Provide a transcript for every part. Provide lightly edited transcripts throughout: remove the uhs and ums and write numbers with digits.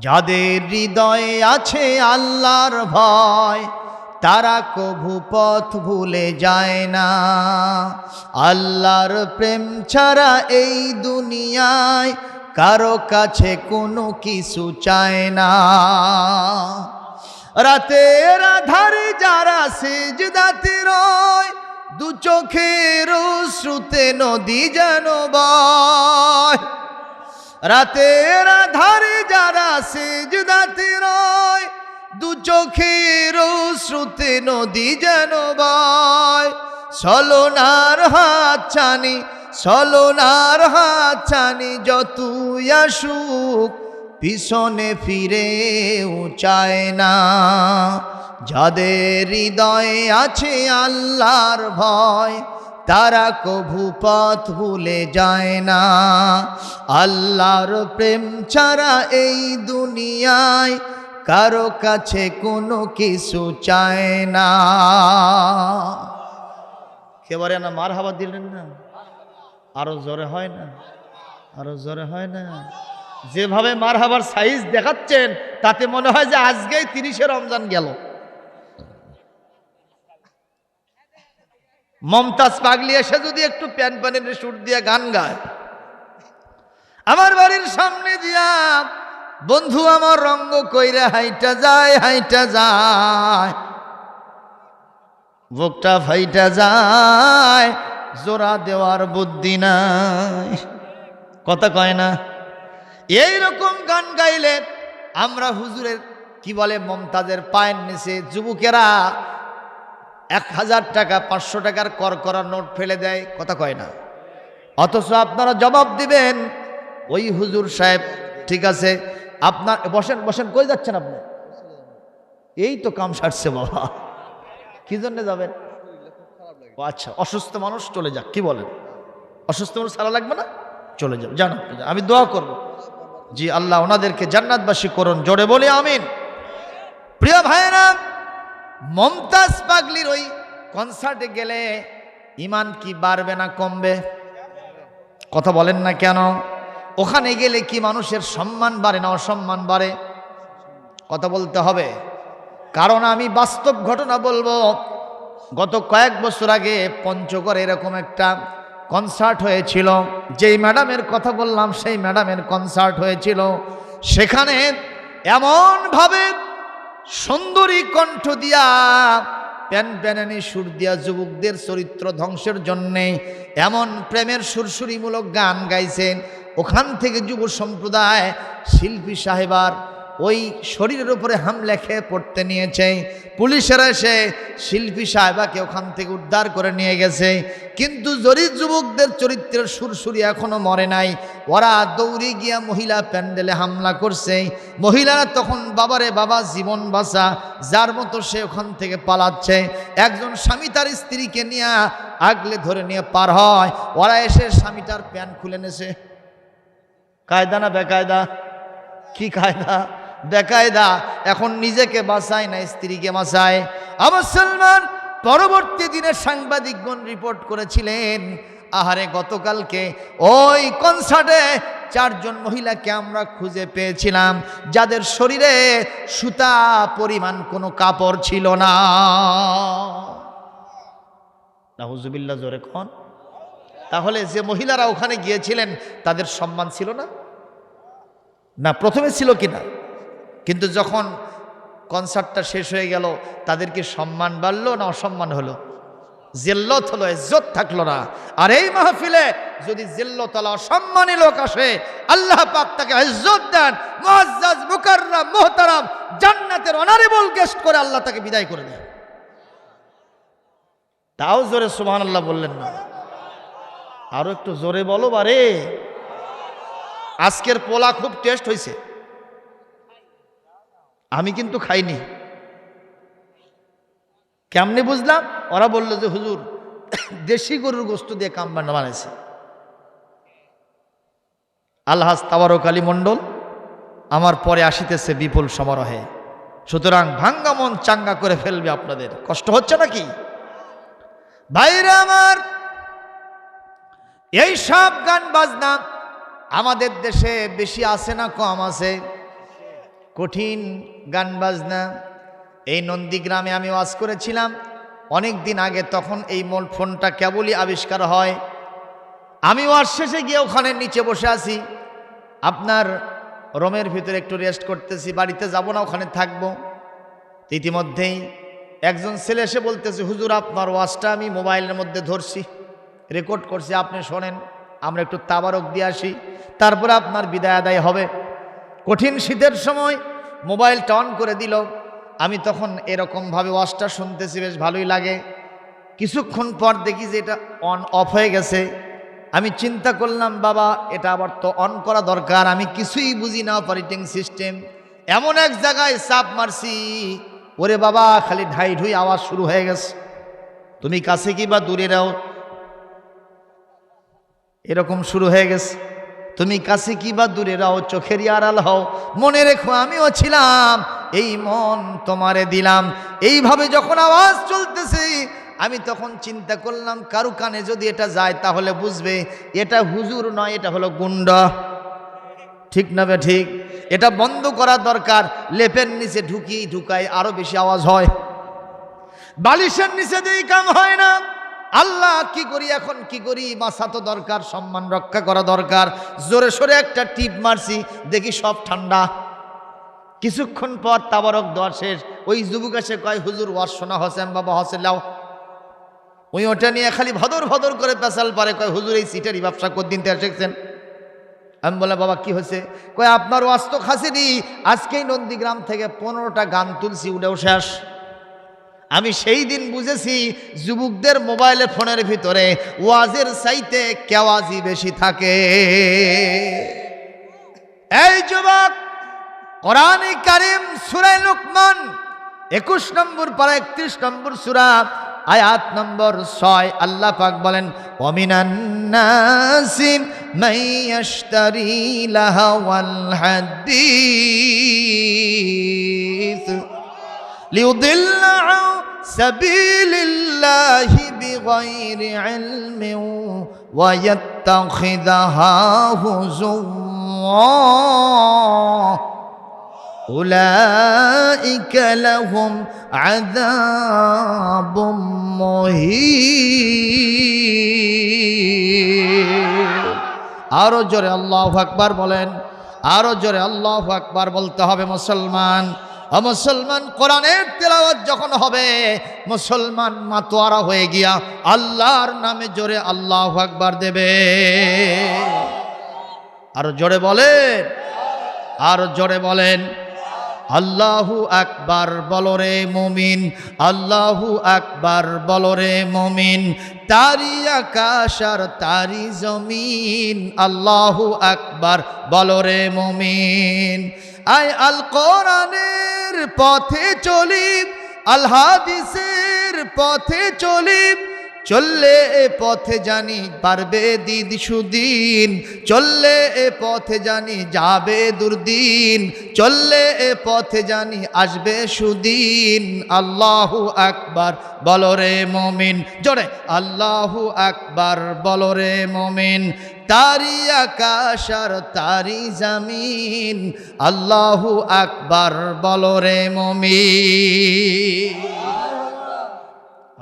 যাদের হৃদয়ে আছে আল্লাহর ভয় তারা কভু পথ ভুলে যায় না। আল্লাহর প্রেম ছাড়া এই দুনিয়ায় কারো কাছে কোনো কিছু চায় না। রাতের আধারে যারা সিজদাতে রয় দু চোখের শ্রুতে নদী যেন বয়। রাতের আধারে যারা সিজদাতে রয় দু চোখের শ্রুতে নদী যেন বয়। ছলনার হাত ছানি ছলনার হাত ছানি যতই আসুক পিছনে ফিরেও চায় না। যাদের হৃদয়ে আছে আল্লাহর ভয় তারা কভু পথ ভুলে যায় না। আল্লাহর প্রেম ছাড়া এই দুনিয়ায় কারো কাছে কোনো কিছু চায় না। একেবারে না মারহাবা দিলেন না? আরো জোরে হয় না? আরো জোরে হয় না? যেভাবে মারহাবার সাইজ দেখাচ্ছেন তাতে মনে হয় যে আজকেই 30শে রমজান গেল। মমতাজ পাগলি এসে যদি একটু প্যান প্যানের সুর দিয়ে গান গায়, আমার বাড়ির সামনে দিয়া বন্ধু আমার রঙ্গ কইরা হাইটা যায় হাইটা যায়, বুকটা ফাইটা যায়, জোড়া দেওয়ার বুদ্ধি নাই, কথা কয় না? এইরকম গান গাইলে আমরা হুজুরের কি বলে মমতাজের পায়ের নিচে যুবকেরা 1000 টাকা 500 টাকার করকরা নোট ফেলে দেয়, কথা কয় না? অথচ আপনারা জবাব দিবেন ওই হুজুর সাহেব ঠিক আছে আপনার বসেন বসেন, কই যাচ্ছেন আপনি? এই তো কাম সারছে বাবা, কি জন্য যাবেন? ও আচ্ছা, অসুস্থ মানুষ চলে যাক, কি বলেন? অসুস্থ মানুষ সারা লাগবে না, চলে যাও, জানো আমি দোয়া করব জি আল্লাহ ওনাদেরকে জান্নাতবাসী করুন, জোরে বলি আমিন। প্রিয় ভাইরা, মমতাজ পাগলির ওই কনসার্টে গেলে ইমান কি বাড়বে না কমবে? কথা বলেন না কেন? ওখানে গেলে কি মানুষের সম্মান বাড়ে না অসম্মান বাড়ে? কথা বলতে হবে, কারণ আমি বাস্তব ঘটনা বলবো। গত কয়েক বছর আগে পঞ্চগড়ে এরকম একটা কনসার্ট হয়েছিল, যেই ম্যাডামের কথা বললাম সেই ম্যাডামের কনসার্ট হয়েছিল। সেখানে এমনভাবে সুন্দরী কণ্ঠ দিয়া প্যান প্যানানি সুর দিয়া যুবকদের চরিত্র ধ্বংসের জন্যে এমন প্রেমের সুরসুরিমূলক গান গাইছেন, ওখান থেকে যুব সম্প্রদায় শিল্পী সাহেবার ওই শরীরের উপরে হামলা খেয়ে পড়তে নিয়েছে। পুলিশেরা এসে শিল্পী সাহেবাকে ওখান থেকে উদ্ধার করে নিয়ে গেছে, কিন্তু জরির যুবকদের চরিত্রের সুরসুরি এখনো মরে নাই। ওরা দৌড়ে গিয়া মহিলা প্যান্ডেলে হামলা করছে। মহিলারা তখন বাবারে বাবা জীবন বাঁচা, যার মতো সে ওখান থেকে পালাচ্ছে। একজন স্বামী তার স্ত্রীকে নিয়ে আগলে ধরে নিয়ে পার হয়, ওরা এসে স্বামীটার প্যান্ট খুলে নেছে। কায়দা না বেকায়দা? কি কায়দা? বেকায়দা। এখন নিজেকে বাঁচায় না, স্ত্রীকে বাঁচায়। মুসলমান, পরবর্তী দিনে সাংবাদিকগণ রিপোর্ট করেছিলেন, আহারে গতকালকে ওই কনসার্টে 4 জন মহিলাকে আমরা খুঁজে পেয়েছিলাম যাদের শরীরে সুতা পরিমাণ কোনো কাপড় ছিল না। নাউজুবিল্লাহ, জোরে কোন? তাহলে যে মহিলারা ওখানে গিয়েছিলেন তাদের সম্মান ছিল না? না, প্রথমে ছিল কিনা? কিন্তু যখন কনসার্টটা শেষ হয়ে গেল তাদের কি সম্মান বাড়লো না অসম্মান হলো? জিল্লত হলো, ইজ্জত থাকলো না। আর এই মাহফিলে যদি জিল্লত আলা অসম্মানী লোক আসে, আল্লাহ পাক তাকে ইজ্জত দেন, মুআজ্জাজ মুকাররম মুহতারাম জান্নাতের অনারেবল গেস্ট করে আল্লাহ তাকে বিদায় করে দেন। তাও জোরে সুবহানাল্লাহ বললেন না? আরো একটু জোরে বলো বারে। আজকের পোলা খুব টেস্ট হয়েছে, আমি কিন্তু খাইনি। কেমনে বুঝলাম? ওরা বললো যে হুজুর দেশি গরুর গোস্ত দিয়ে কাম বানাইছে। আলহাজ তাবারক আলী মণ্ডল আমার পরে আসিতেছে বিপুল সমারোহে, সুতরাং ভাঙ্গা মন চাঙ্গা করে ফেলবে আপনাদের। কষ্ট হচ্ছে নাকি ভাইরা আমার? এই সব গান বাজনা আমাদের দেশে বেশি আছে না কম আছে? কঠিন গান বাজনা। এই নন্দীগ্রামে আমি ওয়াজ করেছিলাম অনেক দিন আগে, তখন এই ফোনটা কেবলই আবিষ্কার হয়। আমি ওয়াজ শেষে গিয়ে ওখানে নিচে বসে আছি, আপনার রুমের ভিতরে একটু রেস্ট করতেছি, বাড়িতে যাব না, ওখানে থাকবো। ইতিমধ্যেই একজন ছেলে এসে বলতেছে, হুজুর আপনার ওয়াজটা আমি মোবাইলের মধ্যে ধরছি, রেকর্ড করছি, আপনি শোনেন, আমরা একটু তাবারক দিয়ে আসি, তারপরে আপনার বিদায় আদায় হবে। কঠিন শীতের সময় মোবাইলটা অন করে দিল। আমি তখন এরকমভাবে ওয়াজটা শুনতেছি, বেশ ভালোই লাগে। কিছুক্ষণ পর দেখি যে এটা অফ হয়ে গেছে। আমি চিন্তা করলাম, বাবা এটা আবার তো অন করা দরকার, আমি কিছুই বুঝি না অপারেটিং সিস্টেম। এমন এক জায়গায় চাপ মারছি, ওরে বাবা খালি ঢাই ঢুই আওয়াজ শুরু হয়ে গেছে। তুমি কাছে কি বা দূরে রাও, এরকম শুরু হয়ে গেছে। তুমি কাছে কি বা দূরে রাও, চোখেরই আড়াল হও, মনে রেখো আমিও ছিলাম, এই মন তোমারে দিলাম। এইভাবে যখন আওয়াজ চলতেছে, আমি তখন চিন্তা করলাম, কারু কানে যদি এটা যায় তাহলে বুঝবে এটা হুজুর নয়, এটা হলো গুন্ডা। ঠিক না বে ঠিক? এটা বন্ধ করা দরকার। লেপের নিচে ঢুকাই আরো বেশি আওয়াজ হয়, বালিশের নিচে দিয়ে কাম হয় না। আল্লাহ কি করি, এখন কি করি? মাথা তো দরকার, সম্মান রক্ষা করা দরকার। জোরে সোরে একটা টিপ মারছি, দেখি সব ঠান্ডা। কিছুক্ষণ পর তাবারক দোয়া শেষ, ওই যুবক এসে কয়, হুজুর ওয়াজ শোনা হোসেন বাবা হসে লাও। ওই ওটা নিয়ে খালি ভদর ভদর করে পেশাল পারে, কয় হুজুর এই সিটেরই ব্যবসা কদিন থেকে শিখছেন? আমি বলে, বাবা কি হয়েছে? কয় আপনার ওয়াজ তো খাসিনি, আজকেই নন্দীগ্রাম থেকে 15টা গান তুলছি, উঠেও শেষ। আমি সেই দিন বুঝেছি যুবকদের মোবাইলে ফোনের ভিতরে ওয়াজের চাইতে কেওয়াজি বেশি থাকে। এই যুবক, কোরআনে কারীম সূরা লুকমান 21 নম্বর পারা 31 নম্বর সূরা আয়াত নম্বর 6 আল্লাহ পাক বলেন, ওয়ামিনান নাসি মাইয়াশতারি লাহাওয়াল হাদিস লিউদিল্লা আন সাবিলিল্লাহি বিগাইরি ইলমিন ওয়া ইয়াত্তাখিযাহা হুজুওয়া উলাইকা লাহুম আযাবুম মুহিন। আরো জোরে আল্লাহু আকবার বলেন, আরো জোরে আল্লাহু আকবার বলতে হবে। মুসলমান মুসলমান কোরআনের তেলাওয়াত যখন হবে, মুসলমান মাতোয়ারা হয়ে গিয়া আল্লাহর নামে জোরে আল্লাহু আকবার দেবে। আরো জোরে বলেন, আরো জোরে বলেন, আল্লাহু আকবার বলো রে মুমিন, আল্লাহু আকবার বলো রে মুমিন। তারি আকাশ আর তারি জমিন, আল্লাহু আকবার বলো রে মুমিন। আয় আল কোরআনের পথে চলি, আল হাদিসের পথে চলি, চললে এ পথে জানি পারবে দিন সুদিন, চললে এ পথে জানি যাবে দুর্দিন, চললে এ পথে জানি আসবে সুদিন। আল্লাহু আকবার বলো রে মুমিন, জোরে আল্লাহু আকবার বলো রে মুমিন। তারি আকাশ আর তারি জমিন, আল্লাহু আকবার বলো রে মুমিন।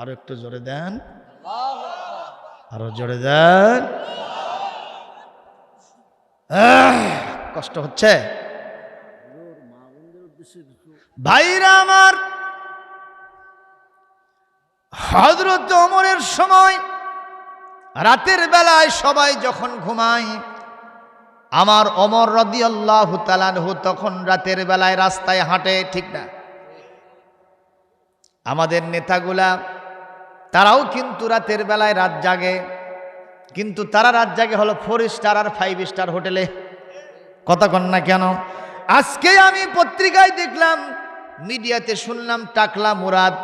আরো একটু জোরে দেন, আরো জোরে দেন। কষ্ট হচ্ছে ভাইরা আমার। হযরত ওমরের সময় রাতের বেলায় সবাই যখন ঘুমায়, আমার ওমর রাদিয়াল্লাহু তাআলা আনহু তখন রাতের বেলায় রাস্তায় হাঁটে, ঠিক না? আমাদের নেতাগুলা তারাও কিন্তু রাতের বেলায় রাত জাগে, কিন্তু তারা রাত জাগে হলো 4 স্টার আর 5 স্টার হোটেলে। কথা কন না কেন? আজকে আমি পত্রিকায় দেখলাম, মিডিয়াতে শুনলাম, টাকলা মুরাদ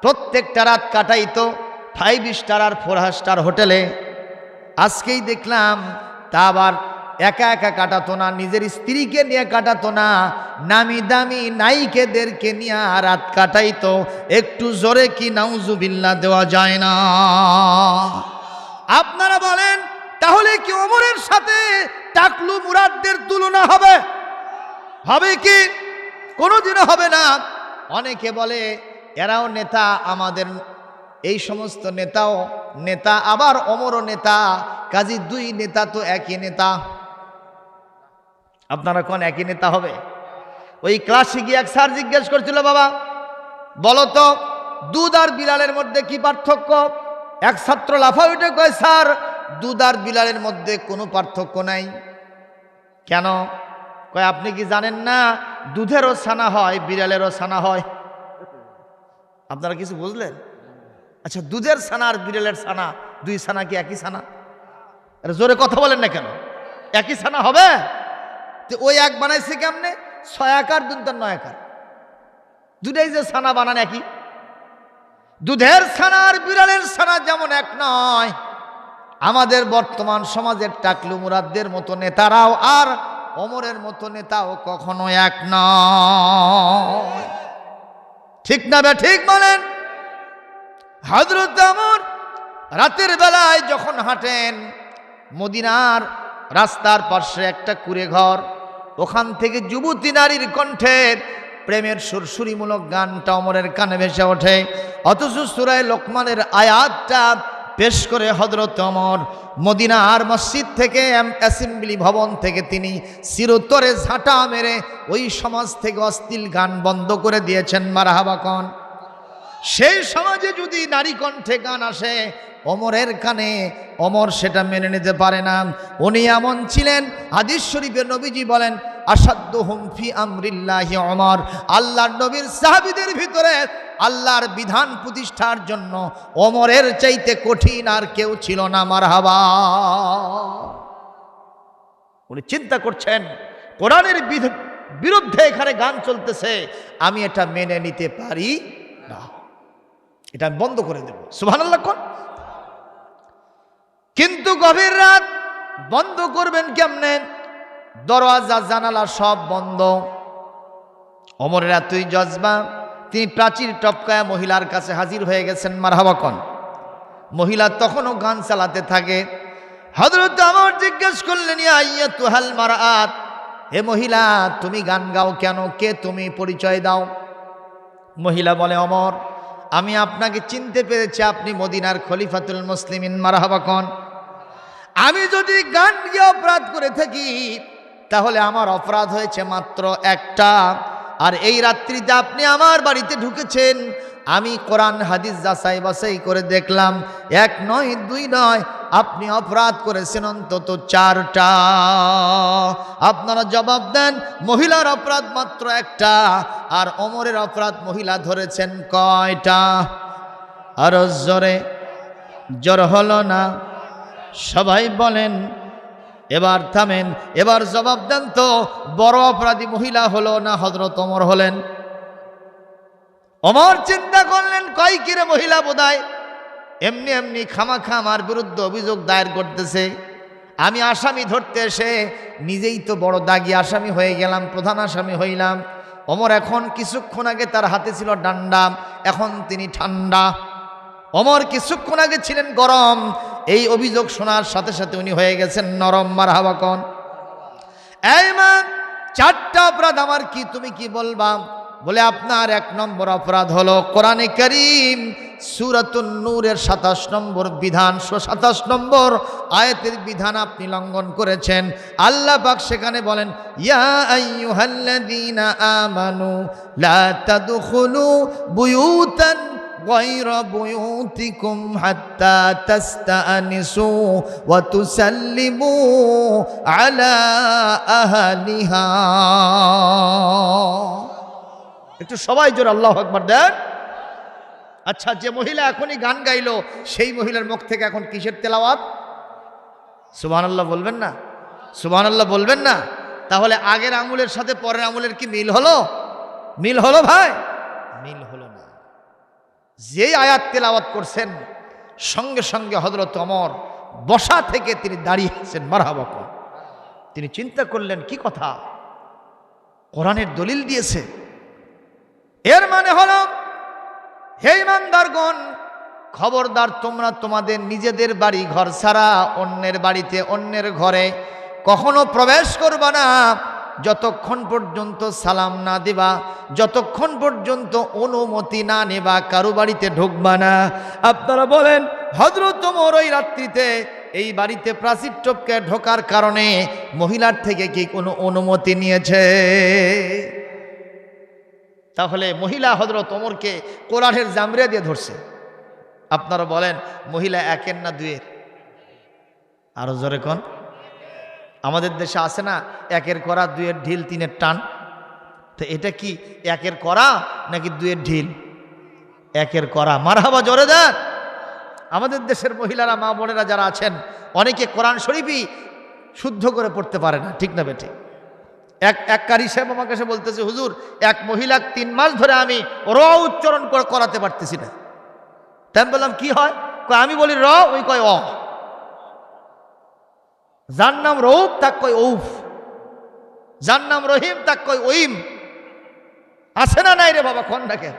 প্রত্যেকটা রাত কাটাইতো 5 স্টার আর 4 স্টার হোটেলে। আজকেই দেখলাম তা আবার একা একা কাটাতো না, নিজের স্ত্রীকে নিয়ে কাটাতো না, নামি দামি নায়িকাদেরকে নিয়ে রাত কাটাইতো। একটু জোরে কি নাউজুবিল্লাহ দেওয়া যায় না? আপনারা বলেন, তাহলে কি ওমরের সাথে টাকলু মুরাদদের তুলনা হবে? হবে কি? কোনোদিনও হবে না। অনেকে বলে এরাও নেতা, আমাদের এই সমস্ত নেতাও নেতা, আবার ওমরও নেতা, কাজী দুই নেতা তো একই নেতা। আপনারা কোন একই নেতা হবে? ওই ক্লাসে গিয়ে এক স্যার জিজ্ঞেস করছিল, বাবা বলো তো দুধ আর বিলালের মধ্যে কি পার্থক্য? এক ছাত্র লাফা উঠে কয়, স্যার দুধ আর বিলালের মধ্যে কোনো পার্থক্য নাই। কেন? কয় আপনি কি জানেন না দুধেরও ছানা হয়, বিড়ালেরও ছানা হয়? আপনারা কিছু বুঝলেন? আচ্ছা, দুধের ছানা আর বিড়ালের ছানা, দুই ছানা কি একই ছানা? আরে জোরে কথা বলেন না কেন? একই ছানা হবে? তো ওই এক বানাইছে কেমনে? 6 আকার 2 তার 9 আকার, দুটাই যে ছানা বানান একই। দুধের ছানা আর বিড়ালের ছানা যেমন এক নয়, আমাদের বর্তমান সমাজের টাকলু মুরাদদের মতো নেতারাও আর ওমরের মতো নেতাও কখনো এক নয়। ঠিক না বে ঠিক বলেন? হযরত ওমর রাতের বেলায় যখন হাঁটেন, মদিনার রাস্তার পাশে একটা কুঁড়ে ঘর, ওখান থেকে যুবতী নারীর কণ্ঠে প্রেমের সুরসুরিমূলক গানটা ওমরের কানে ভেসে ওঠে। অথচ সূরা লোকমানের আয়াতটা পেশ করে হযরত ওমর মদিনার মসজিদ থেকে, অ্যাসেম্বলি ভবন থেকে তিনি চিরতরে ঝাঁটা মেরে ওই সমাজ থেকে অশ্লীল গান বন্ধ করে দিয়েছেন। মারহাবা কোন? সেই সমাজে যদি নারী কণ্ঠে গান আসে ওমরের কানে, ওমর সেটা মেনে নিতে পারে না। উনি এমন ছিলেন, হাদিস শরীফে নবীজি বলেন, আসাদ্দুহুম ফি আমরিল্লাহি ওমর। আল্লাহর নবীর সাহাবীদের ভিতরে আল্লাহর বিধান প্রতিষ্ঠার জন্য ওমরের চাইতে কঠিন আর কেউ ছিল না। মারহাবা। উনি চিন্তা করছেন কোরআনের বিরুদ্ধে এখানে গান চলতেছে, আমি এটা মেনে নিতে পারি না, এটা বন্ধ করে দেব। সুবহানাল্লাহ কোন? কিন্তু গভীর রাত, বন্ধ করবেন কেমনে? দরওয়াজা জানালা সব বন্ধ। ওমরের এতই জজবা, তিনি প্রাচীর টপকায়া মহিলার কাছে হাজির হয়ে গেছেন। মারহাবা কোন? মহিলা তখনও গান চালাতে থাকে। হযরত ওমর জিজ্ঞেস করলেন, ইয়া আইয়াতুহাল মারআত, হে মহিলা তুমি গান গাও কেন? কে তুমি? পরিচয় দাও। মহিলা বলে, ওমর আমি আপনাকে চিনতে পেরেছি, আপনি মদিনার খলিফাতুল মুসলিমিন। মারহাবা কোন? আমি যদি গান গিয়ে অপরাধ করে থাকি তাহলে আমার অপরাধ হয়েছে মাত্র একটা, আর এই রাত্রিতে আপনি আমার বাড়িতে ঢুকেছেন, আমি কোরআন হাদিস যাচাই বাছাই করে দেখলাম, 1 নয় 2 নয়, আপনি অপরাধ করেছেন অন্তত 4টা। আপনারা জবাব দেন, মহিলার অপরাধ মাত্র একটা, আর ওমরের অপরাধ মহিলা ধরেছেন কয়টা? আরো জোরে, জোর হলো না? সবাই বলেন। এবার থামেন, এবার জবাব দেন তো, বড় অপরাধী মহিলা হলো না হযরত ওমর হলেন? ওমর চিন্তা করলেন, কয় কিরে মহিলা বোধহয় এমনি এমনি খামাখা আমার বিরুদ্ধে অভিযোগ দায়ের করতেছে, আমি আসামি ধরতে এসে নিজেই তো বড় দাগী আসামি হয়ে গেলাম, প্রধান আসামি হইলাম। ওমর এখন কিছুক্ষণ আগে তার হাতে ছিল ডান্ডা, এখন তিনি ঠান্ডা। ওমর কিছুক্ষণ আগে ছিলেন গরম, এই অভিযোগ শোনার সাথে সাথে উনি হয়ে গেছেন নরম। মারহাবা কোন? এই মা, 4টা অপরাধ আমার কি, তুমি কি বলবা? বলে, আপনার 1 নম্বর অপরাধ হলো কোরআনে কারীম সূরাতুন নূরের 27 নম্বর বিধান, 27 নম্বর আয়াতের বিধান আপনি লঙ্ঘন করেছেন। আল্লাহ পাক সেখানে বলেন, ইয়া আইয়ুহাল্লাযীনা আমানু লা তাদখুলু বুয়ুতান গায়রা বুয়ুতিকুম হাত্তা তাস্তানিসু ওয়া তুসাল্লিমু আলা আহলিহা। একটু সবাই জোর আল্লাহু আকবার দেন। আচ্ছা, যে মহিলা এখনই গান গাইলো, সেই মহিলার মুখ থেকে এখন কিসের তেলাওয়াত? সুবহানাল্লাহ বলবেন না? সুবহানাল্লাহ বলবেন না? তাহলে আগের আঙুলের সাথে পরের আঙুলের কি মিল হলো? মিল হলো ভাই? মিল হলো না। যেই আয়াত তেলাওয়াত করছেন, সঙ্গে সঙ্গে হযরত ওমর বসা থেকে তিনি দাঁড়িয়েছেন। মারহাবা। তিনি চিন্তা করলেন, কি কথা, কোরআনের দলিল দিয়েছে, এর মানে হলো, হে ইমানদারগণ, খবরদার তোমরা তোমাদের নিজেদের বাড়ি ঘর ছাড়া অন্যের বাড়িতে, অন্যের ঘরে কখনো প্রবেশ করবা না। যতক্ষণ পর্যন্ত সালাম না দিবা, যতক্ষণ পর্যন্ত অনুমতি না নেবা, কারো বাড়িতে ঢুকবা না। আপনারা বলেন হযরত ওমর ওই রাত্রিতে এই বাড়িতে প্রাচীর টপকে ঢোকার কারণে মহিলার থেকে কি কোনো অনুমতি নিয়েছে? তাহলে মহিলা হযরত ওমরকে কোরআনের জামরিয়া দিয়ে ধরছে। আপনারা বলেন মহিলা একের না দুয়ের? আরো জোরে কোন? আমাদের দেশে আছে না একের করা দুয়ের ঢিল তিনের টান? তো এটা কি একের করা নাকি দুয়ের ঢিল? একের করা। মারহাবা, জোরে দেন। আমাদের দেশের মহিলারা, মা বোনেরা যারা আছেন, অনেকে কোরআন শরীফই শুদ্ধ করে পড়তে পারে না, ঠিক না বেঠিক? এক কারি সাহেব আমাকে এসে বলতেছে, হুজুর এক মহিলা 3 মাস ধরে আমি র উচ্চারণ করে করাতে পারতেছি না। তাই আমি বললাম কি হয়? আমি বলি র, ওই কয় অ। যার নাম রৌফ তাক কয় ঔফ, যার নাম রহিম তাক কয় ওইম। আছে না নাই রে বাবা? খন্ডাকে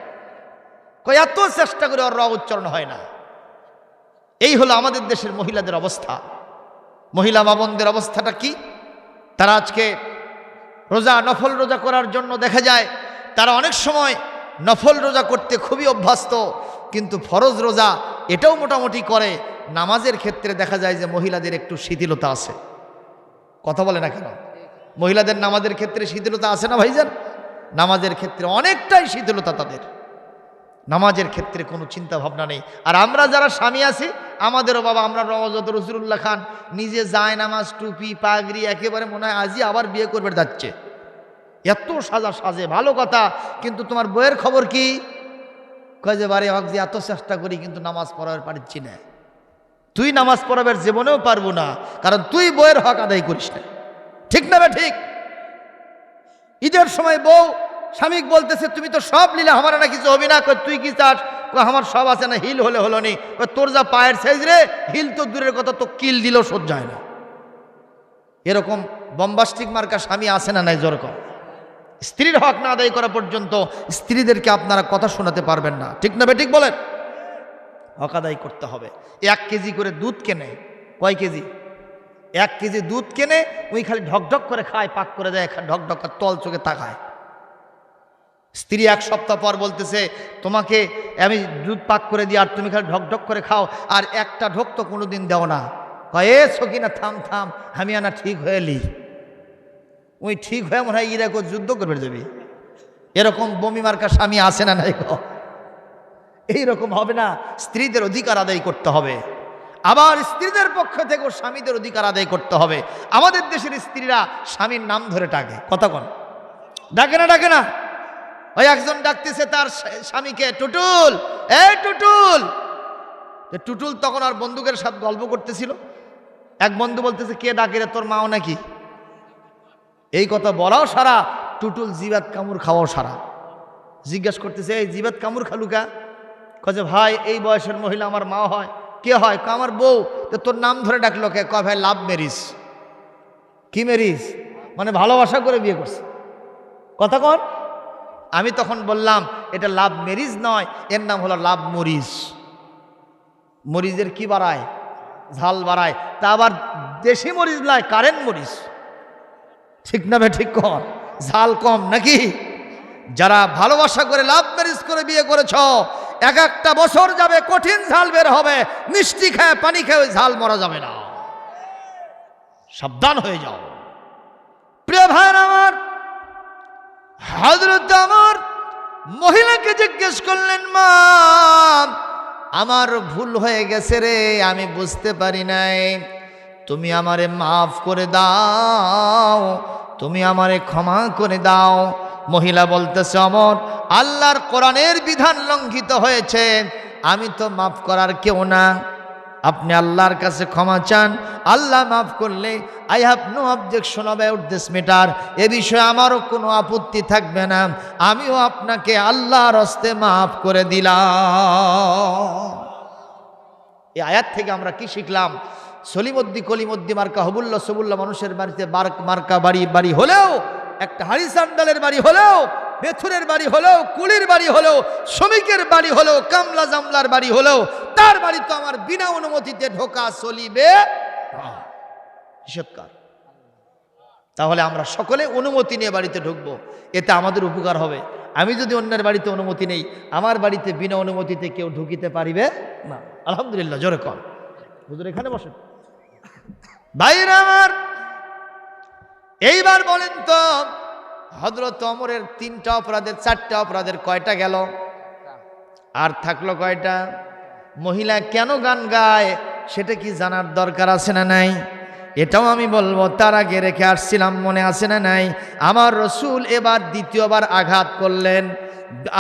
কয় এত চেষ্টা করে ওর র উচ্চারণ হয় না। এই হলো আমাদের দেশের মহিলাদের অবস্থা। মহিলা মা বোনদের অবস্থাটা কি? তারা আজকে রোজা, নফল রোজা করার জন্য দেখা যায় তারা অনেক সময় নফল রোজা করতে খুবই অভ্যস্ত, কিন্তু ফরজ রোজা এটাও মোটামুটি করে। নামাজের ক্ষেত্রে দেখা যায় যে মহিলাদের একটু শিথিলতা আছে। কথা বলে না কেন? মহিলাদের নামাজের ক্ষেত্রে শিথিলতা আছে না ভাইজান? নামাজের ক্ষেত্রে অনেকটাই শিথিলতা তাদের। নামাজের ক্ষেত্রে কোনো চিন্তা ভাবনা নেই। আর আমরা যারা স্বামী আছি, আমাদেরও বাবা, আমরা নওয়াজত রসুলুল্লাহ খান নিজে যায় নামাজ, টুপি, পাগড়ি, একেবারে মনে হয় আজই আবার বিয়ে করবে যাচ্ছে, এত সাজা সাজে। ভালো কথা, কিন্তু তোমার বইয়ের খবর কি? কয় যে বারে হক যে এত চেষ্টা করি কিন্তু নামাজ পড়াবার পারছি না। তুই নামাজ পড়াবার জীবনেও পারবো না, কারণ তুই বইয়ের হক আদায় করিস না, ঠিক না? ঠিক। ঈদের সময় বউ স্বামীক বলতেছে, তুমি তো সব নিলে, আমার না কিছু হবি না। তুই কি চাস? আমার সব আছে না, হিল হলে হলো নি। তোর যা পায়ের সাইজ রে, হিল তো দূরের কথা, তো কিল দিলেও সহ্য হয় না। এরকম বম্বাস্টিক মার্কা স্বামী আছে না নাই? যেরকম স্ত্রীর হক না আদায় করা পর্যন্ত স্ত্রীদেরকে আপনারা কথা শোনাতে পারবেন না, ঠিক না ঠিক বলেন? হক আদায় করতে হবে। 1 কেজি করে দুধ কেনে, কয় কেজি? 1 কেজি দুধ কেনে, ওই খালি ঢকঢক করে খায়, পাক করে দেয়, ঢকঢক করে তল চোখে তাকায়। স্ত্রী 1 সপ্তাহ পর বলতেছে, তোমাকে আমি দুধ পাক করে দিই আর তুমি খালি ঢকঢক করে খাও, আর একটা ঢোক তো কোনোদিন দাও না। কয় এ সকিনা থাম থাম, আমি আনা ঠিক হয়ে লি। ওই ঠিক হয়ে মনে হয় ইরাক যুদ্ধ করবে যাবি। এরকম বমি মার্কা স্বামী আসে না নাই? এইরকম হবে না। স্ত্রীদের অধিকার আদায় করতে হবে, আবার স্ত্রীদের পক্ষ থেকেও স্বামীদের অধিকার আদায় করতে হবে। আমাদের দেশের স্ত্রীরা স্বামীর নাম ধরে ডাকে, কথা কন, ডাকে না? ডাকে না? ওই একজন ডাকতেছে তার স্বামীকে, টুটুল, এই টুটুল। টুটুল তখন আর বন্ধুকের সাথে গল্প করতেছিল। এক বন্ধু বলতেছে, কে ডাকে রে, তোর মাও নাকি? এই কথা বলাও সারা, টুটুল জিবাত কামড় খাওয়াও সারা। জিজ্ঞাসা করতেছে, এই জিবাত কামড় খালুকা? কয়ে ভাই এই বয়সের মহিলা আমার মা হয়। কে হয়? আমার বউ। তো তোর নাম ধরে ডাকলো কে? কয় ভাই লাভ ম্যারিজ। কি ম্যারিজ? মানে ভালোবাসা করে বিয়ে করছে, কথা কন। আমি তখন বললাম, এটা লাভ ম্যারিজ নয়, এর নাম হলো লাভ মরিচ। মরিচের কি বাড়ায়? ঝাল বাড়ায়। তা আবার দেশি মরিচ নয়, কারেন্ট মরিচ, ঠিক না? ঠিক কর, ঝাল কম নাকি? যারা ভালোবাসা করে লাভ ম্যারিজ করে বিয়ে করেছ, 1-1টা বছর যাবে, কঠিন ঝাল বের হবে, মিষ্টি খায় পানি খেয়ে ওই ঝাল মরা যাবে না। সাবধান হয়ে যাও। প্রিয় ভাই আমার, হযরত ওমর মহিলাকে জিজ্ঞেস করলেন, মা আমার ভুল হয়ে গেছে রে, আমি বুঝতে পারি নাই, তুমি আমারে মাফ করে দাও, তুমি আমারে ক্ষমা করে দাও। মহিলা বলতেছে, ওমর আল্লাহর কোরআনের বিধান লঙ্ঘিত হয়েছে, আমি তো মাফ করার কেউ না, আপনি আল্লাহর কাছে ক্ষমা চান, আল্লাহ মাফ করলে I have no objection about this matter, এ বিষয়ে আমারও কোনো আপত্তি থাকবে না, আমিও আপনাকে আল্লাহর হস্তে মাফ করে দিলাম। এই আয়াত থেকে আমরা কি শিখলাম? সলিমদ্দি কলিমদ্দি মার্কা হবুল্লা সবুল্লা মানুষের বাড়িতে মার্কা বাড়ি হলেও, একটা হাড়ি সান্ডালের বাড়ি হলেও, বেথুরের বাড়ি হলেও, কুলির বাড়ি হলেও, শ্রমিকের বাড়ি হলেও, কামলা জামলার বাড়ি হলেও, তার বাড়ি তো আমার বিনা অনুমতিতে ঢোকা চলিবে নিষেধকার। তাহলে আমরা সকলে অনুমতি নিয়ে বাড়িতে ঢুকবো, এতে আমাদের উপকার হবে। আমি যদি অন্যের বাড়িতে অনুমতি নেই, আমার বাড়িতে বিনা অনুমতিতে কেউ ঢুকিতে পারিবে না। আলহামদুলিল্লাহ, জোরে কর। হুজুর এখানে বসেন। ভাইরা আমার, এইবার বলেন তো হযরত ওমরের 3টা অপরাধের 4টা অপরাধের কয়টা গেল? আর থাকলো কয়টা? মহিলা কেন গান গায় সেটা কি জানার দরকার আছে না নাই? এটাও আমি বলবো। তার আগে রেখে আসছিলাম, মনে আছে না নাই? আমার রসুল এবার দ্বিতীয়বার আঘাত করলেন,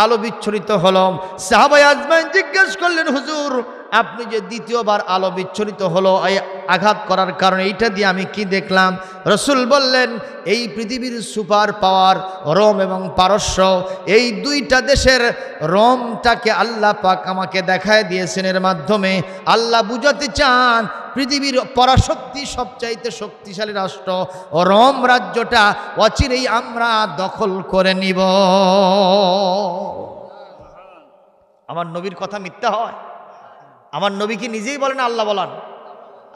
আলো বিচ্ছুরিত হলো। সাহাবায়ে আজমাইন জিজ্ঞেস করলেন, হুজুর আপনি যে দ্বিতীয়বার আলো বিচ্ছুরিত হলো, এই আঘাত করার কারণে এইটা দিয়ে আমি কি দেখলাম? রসুল বললেন, এই পৃথিবীর সুপার পাওয়ার রোম এবং পারস্য, এই 2টা দেশের রোমটাকে আল্লাহ পাক আমাকে দেখায় দিয়েছেন। এর মাধ্যমে আল্লাহ বুঝাতে চান পৃথিবীর পরাশক্তি সবচাইতে শক্তিশালী রাষ্ট্র ও রোম রাজ্যটা অচিরেই আমরা দখল করে নিব। আমার নবীর কথা মিথ্যা হয়? আমার নবী কি নিজেই বলেন, আল্লাহ বলেন?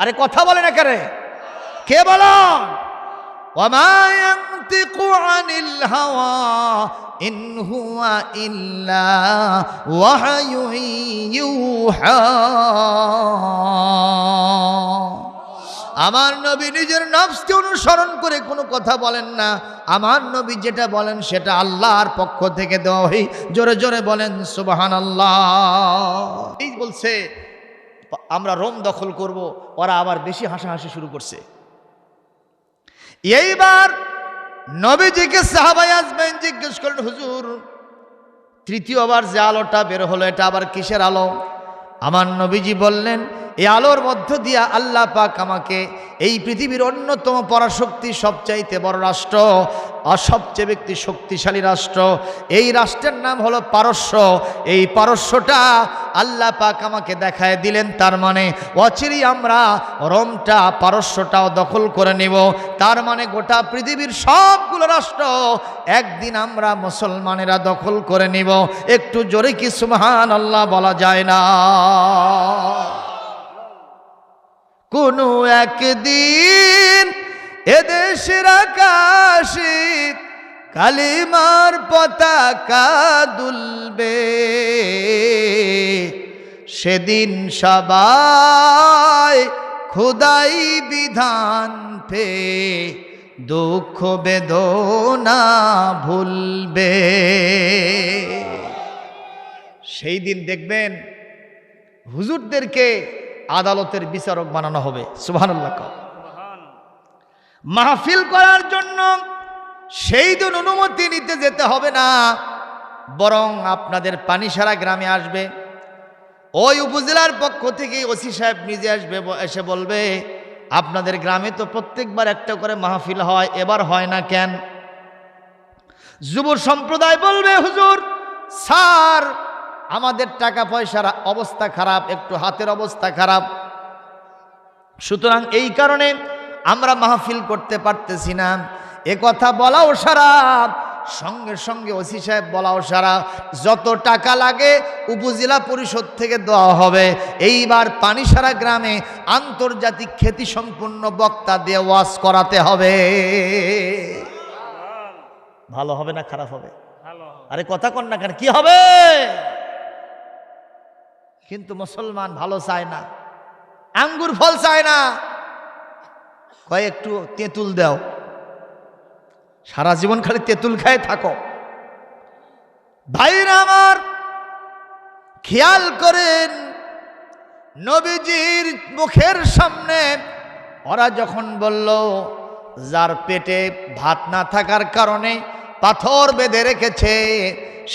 আরে কথা বলেন একারে, কে বলেন? ওয়ামা ইয়ানতিকু আনিল হাওয়া ইন হুয়া ইল্লা ওয়াহয়ুন ইউহা। আমার নবী নিজের নফসকে অনুসরণ করে কোনো কথা বলেন না। আমার নবী যেটা বলেন সেটা আল্লাহর পক্ষ থেকে দেওয়া হয়। জোরে জোরে বলেন সুবহানাল্লাহ। এই বলছে আমরা রোম দখল করব, ওরা আবার বেশি হাসাহাসি শুরু করছে। এইবার নবীজিকে সাহাবায়ে আজমাইন জিজ্ঞেস করলেন, হুজুর তৃতীয়বার যে আলোটা বের হলো এটা আবার কিসের আলো? আমার নবীজি বললেন, এই আলোর মধ্য দিয়া আল্লাহ পাক আমাকে এই পৃথিবীর অন্যতম পরাশক্তি সবচাইতে বড় রাষ্ট্র আর সবচেয়ে ব্যক্তি শক্তিশালী রাষ্ট্র, এই রাষ্ট্রের নাম হলো পারস্য, এই পারস্যটা আল্লাহ পাক আমাকে দেখায় দিলেন। তার মানে অচিরেই আমরা রোমটা পারস্যটাও দখল করে নিব। তার মানে গোটা পৃথিবীর সবগুলো রাষ্ট্র একদিন আমরা মুসলমানেরা দখল করে নিব। একটু জোরে কি সুবহানাল্লাহ বলা যায় না? কোনো একদিন এদেশের আকাশে কালিমার পতাকা দুলবে, সেদিন সবাই খোদাই বিধান পে দুঃখ বেদনা ভুলবে। সেই দিন দেখবেন হুজুরদেরকে আদালতের বিচারক বানানো হবে। সুবহানাল্লাহ। মাহফিল করার জন্য সেই দিন অনুমতি নিতে যেতে হবে না, বরং আপনাদের পানিসারা গ্রামে আসবে, ওই উপজেলার পক্ষ থেকে ওসি সাহেব নিজে আসবে, এসে বলবে আপনাদের গ্রামে তো প্রত্যেকবার একটা করে মাহফিল হয়, এবার হয় না কেন? যুব সম্প্রদায় বলবে, হুজুর স্যার আমাদের টাকা পয়সার অবস্থা খারাপ, একটু হাতের অবস্থা খারাপ, সুতরাং এই কারণে আমরা মাহফিল করতে পারতেছি না। এ কথা বলাও সারা, সঙ্গে সঙ্গে ওসি সাহেব বলাও সারা, যত টাকা লাগে উপজেলা পরিষদ থেকে দেওয়া হবে। এইবার পানিসারা গ্রামে আন্তর্জাতিক খ্যাতিসম্পন্ন বক্তা দিয়ে ওয়াজ করাতে হবে। ভালো হবে না খারাপ হবে? আরে কথা কন না কেন, কি হবে? কিন্তু মুসলমান ভালো চায় না, আঙ্গুর ফল চায় না, কয় একটু তেঁতুল দাও, সারা জীবন খালি তেঁতুল খায় থাকো। ভাইরা আমার খেয়াল করেন, নবীজির মুখের সামনে ওরা যখন বলল যার পেটে ভাত না থাকার কারণে পাথর বেঁধে রেখেছে,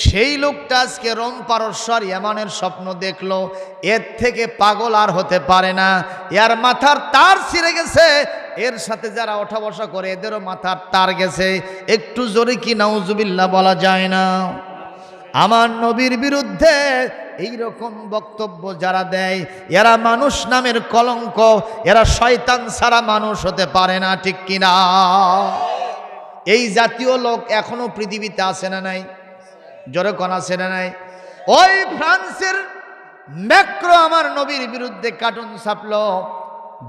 সেই লোকটা আজকে রোম পারস্য আর ইয়ামানের স্বপ্ন দেখলো, এর থেকে পাগল আর হতে পারে না। এর মাথার তার ছিঁড়ে গেছে, এর সাথে যারা ওঠা বসা করে এদেরও মাথার তার গেছে। একটু জোরে কি নাউজুবিল্লাহ বলা যায় না? আমার নবীর বিরুদ্ধে এইরকম বক্তব্য যারা দেয়, এরা মানুষ নামের কলঙ্ক, এরা শয়তান ছাড়া মানুষ হতে পারে না, ঠিক কিনা? এই জাতীয় লোক এখনো পৃথিবীতে আছে না নাই? জোরে কোন আছে না নাই? ওই ফ্রান্সের ম্যাক্রো আমার নবীর বিরুদ্ধে কার্টুন ছাপলো,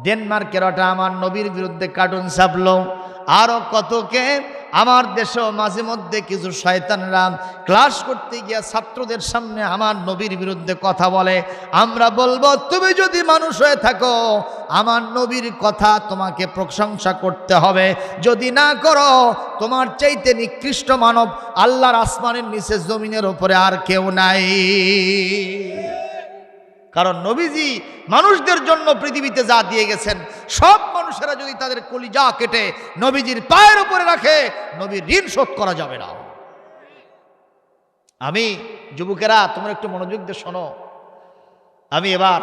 ডেনমার্কের ওটা আমার নবীর বিরুদ্ধে কার্টুন ছাপলো, আরো কতকে। আমার দেশেও মাঝে মধ্যে কিছু শয়তানরা ক্লাস করতে গিয়ে ছাত্রদের সামনে আমার নবীর বিরুদ্ধে কথা বলে। আমরা বলবো, তুমি যদি মানুষ হয়ে থাকো আমার নবীর কথা তোমাকে প্রশংসা করতে হবে, যদি না করো তোমার চাইতে নিকৃষ্ট মানব আল্লাহর আসমানের নিচে জমিনের উপরে আর কেউ নাই। কারণ নবীজি মানুষদের জন্য পৃথিবীতে যা দিয়ে গেছেন, সব মানুষেরা যদি তাদের কলিজা কেটে নবীজির পায়ের উপরে রাখে, নবীর ঋণ শোধ করা যাবে না। আমি যুবকেরা তোমরা একটু মনোযোগ দিয়ে শোনো। আমি এবার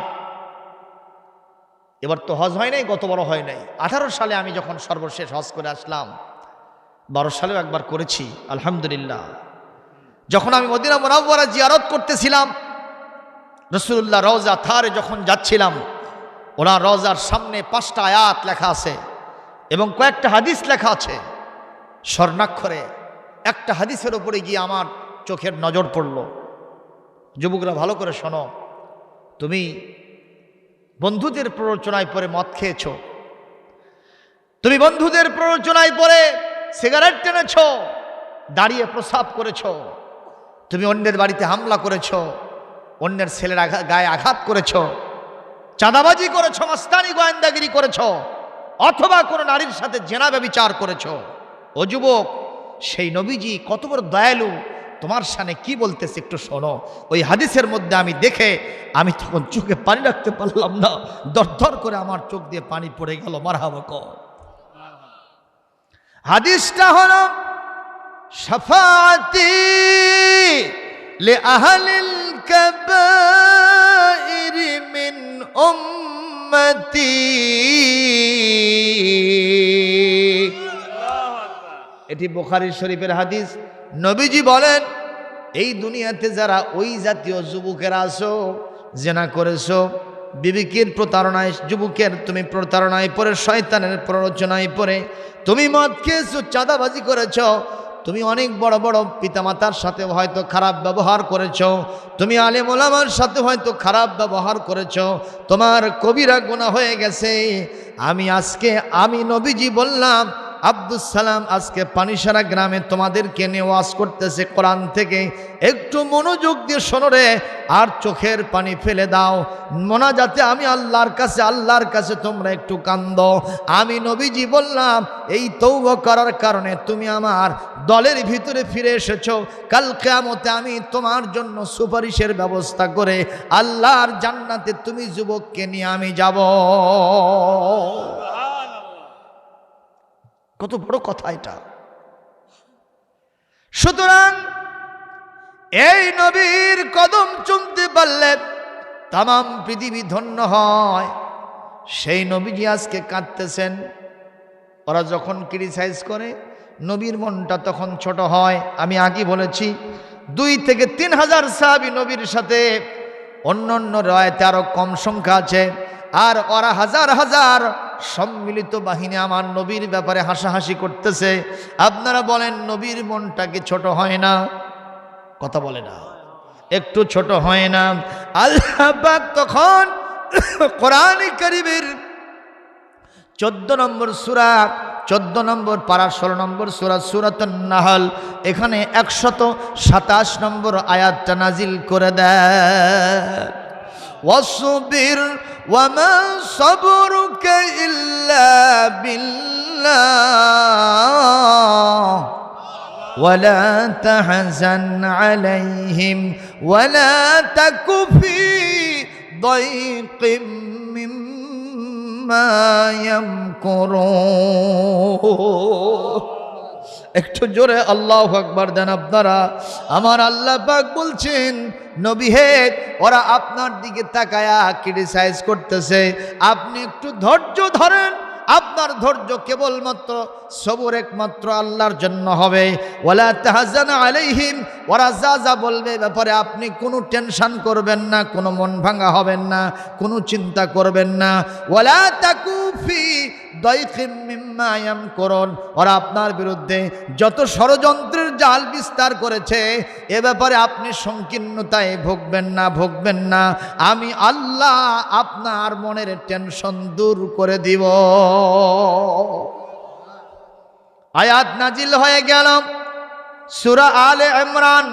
তো হজ হয় নাই, গত বড় হয় নাই। 18 সালে আমি যখন সর্বশেষ হজ করে আসলাম, 12 সালেও একবার করেছি আলহামদুলিল্লাহ। যখন আমি মদিনা মুনাওয়ারা জিয়ারত করতেছিলাম, রাসূলুল্লাহ রওজা থারে যখন যাচ্ছিলাম, ওনার রওজার সামনে 5টা আয়াত লেখা আছে এবং কয়েকটা হাদিস লেখা আছে স্বর্ণাক্ষরে। একটা হাদিসের উপরে গিয়ে আমার চোখের নজর পড়ল। যুবকরা ভালো করে শোনো, তুমি বন্ধুদের প্ররোচনায় পড়ে মদ খেয়েছ, তুমি বন্ধুদের প্ররোচনায় পড়ে সিগারেট টেনেছ, দাঁড়িয়ে প্রস্রাব করেছ, তুমি অন্যের বাড়িতে হামলা করেছ, অন্যের ছেলের গায়ে আঘাত করেছ, চাঁদাবাজি করেছ, মাস্তানি গোয়েন্দাগিরি করেছ, অথবা কোনো নারীর সাথে জেনা ব্যভিচার করেছ। ও যুবক, সেই নবীজি কত বড় দয়ালু, তোমার সামনে কি বলতেছে একটু শোনো। ওই হাদিসের মধ্যে আমি দেখে আমি তখন চোখে পানি রাখতে পারলাম না, দরদর করে আমার চোখ দিয়ে পানি পড়ে গেল। মারহাবা কর। হাদিসটা হলো শাফাআতি লি আহলিল কাবাইর মিন উম্মতি। এটি বুখারী শরীফের হাদিস। নবীজি বলেন, এই দুনিয়াতে যারা ওই জাতীয় যুবকেরা আছো, জেনা করেছো, বিবিকের প্রতারণায়, যুবকের তুমি প্রতারণায় পড়ে, শয়তানের প্ররোচনায় পড়ে তুমি মদ খেয়েছো, চাঁদাবাজি করেছো, তুমি অনেক বড় বড় পিতামাতার সাথে হয়তো খারাপ ব্যবহার করেছো, তুমি আলেম ওলামার সাথে হয়তো খারাপ ব্যবহার করেছো, তোমার কবিরা গুনাহ হয়ে গেছে। আমি নবীজি বললাম, আব্দুস সালাম আজকে পানিসারা গ্রামে তোমাদেরকে নিয়ে ওয়াজ করতেছে কোরআন থেকে, একটু মনোযোগ দিয়ে শোনো রে, আর চোখের পানি ফেলে দাও। মোনাজাতে আমি আল্লাহর কাছে তোমরা একটু কান্দো। আমি নবীজি বললাম, এই তওবা করার কারণে তুমি আমার দলের ভিতরে ফিরে এসেছো। কাল কিয়ামতে আমি তোমার জন্য সুপারিশের ব্যবস্থা করে আল্লাহর জান্নাতে তুমি যুবককে নিয়ে আমি যাব। কত বড় কথা এটা। সুতরাং এই নবীর কদম চুমতে পারলে তামাম পৃথিবী ধন্য হয়। সেই নবীজি আজকে কাঁদতেছেন। ওরা যখন ক্রিটিসাইজ করে, নবীর মনটা তখন ছোট হয়। আমি আগে বলেছি 2 থেকে 3 হাজার সাহাবী নবীর সাথে, অন্য রায়াতে আরো কম সংখ্যা আছে, আর ওরা হাজার হাজার সম্মিলিত বাহিনী আমার নবীর ব্যাপারে হাসাহাসি করতেছে। আপনারা বলেন, নবীর মনটা কি ছোট হয় না? কথা বলে না, একটু ছোট হয় না? আল্লাহ পাক তখন কোরআন কারীমের 14 নম্বর সূরা, 14 নম্বর পারা, 16 নম্বর সূরা, সূরাতুন নাহল, এখানে 127 নম্বর আয়াতটা নাজিল করে দেয়। ওয়াসবির ওয়ামা সাবরুকা ইল্লা বিল্লাহ ওয়ালা তাহজান আলাইহিম ওয়ালা তাকু ফি দাইকিম মিম্মা ইয়ামকুরুন। একটু জোরে আল্লাহু আকবার দেন আপনারা। আমার আল্লাহ পাক বলছেন, নবী হে, ওরা আপনার দিকে তাকায়া ক্রিটিসাইজ করতেছে, আপনি একটু ধৈর্য ধরেন। আপনার ধৈর্য কেবলমাত্র সবর একমাত্র আল্লাহর জন্য হবে। ওয়ালা তাহজান আলাইহিম, ওরা যা বলবে ব্যাপারে আপনি কোনো টেনশন করবেন না, কোনো মন ভাঙা হবেন না, কোনো চিন্তা করবেন না। ওয়ালা তাকু ফি দাইকিম মিম্মা ইয়ামকুরুন, ওরা আপনার বিরুদ্ধে যত ষড়যন্ত্রের জাল বিস্তার করেছে, এ ব্যাপারে আপনি সংকীর্ণতায় ভুগবেন না। আমি আল্লাহ আপনার মনের টেনশন দূর করে দিব। আয়াত নাজিল হয়ে গেল সূরা আলে ইমরান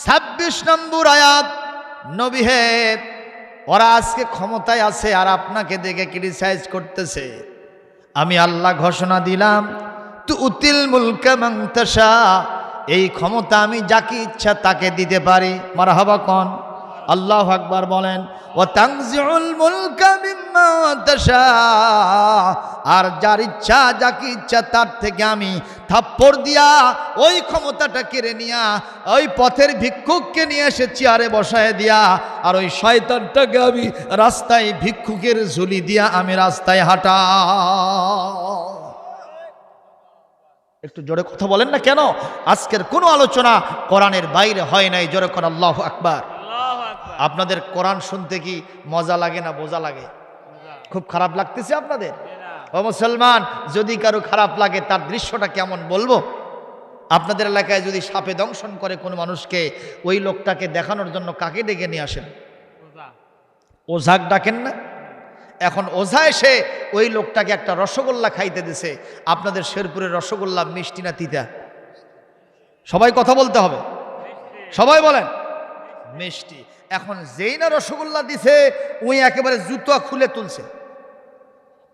26 নম্বর আয়াত। নবী হে, ওরা আজকে ক্ষমতায় আছে আর আপনাকে দেখে ক্রিটিসাইজ করতেছে। আমি আল্লাহ ঘোষণা দিলাম, তুতিল মুলকা মান তাশা, এই ক্ষমতা আমি যাকে ইচ্ছা তাকে দিতে পারি। মারহাবা কোন, আল্লাহু আকবার বলেন। ওয়া তানজিউল মুলকা মিম্মা তাশা, আর যার ইচ্ছা যাকে ইচ্ছা তার থেকে আমি থাপ্পড় দিয়া ওই ক্ষমতাটা কেড়ে নিয়া ওই পথের ভিক্ষুককে নিয়ে এসে চেয়ারে বসায় দিয়া আর ওই শয়তানটাকে আমি রাস্তায় ভিক্ষুকের ঝুলি দিয়া আমি রাস্তায় হাঁটা। একটু জোরে কথা বলেন না কেন? আজকের কোনো আলোচনা কোরআনের বাইরে হয় নাই। জোরে কোন আল্লাহু আকবার। আপনাদের কোরআন শুনতে কি মজা লাগে না বোঝা লাগে? খুব খারাপ লাগতেছে আপনাদের? ও মুসলমান, যদি কারো খারাপ লাগে তার দৃশ্যটা কেমন বলবো? আপনাদের এলাকায় যদি সাপে দংশন করে কোনো মানুষকে, ওই লোকটাকে দেখানোর জন্য কাকে ডেকে নিয়ে আসেন? ওঝাক ডাকেন না? এখন ওঝা এসে ওই লোকটাকে একটা রসগোল্লা খাইতে দিছে। আপনাদের শেরপুরের রসগোল্লা মিষ্টি না তিতা? সবাই কথা বলতে হবে, সবাই বলেন মিষ্টি। এখন যেই না রসগোল্লা দিছে ওই একেবারে জুতো খুলে তুলছে,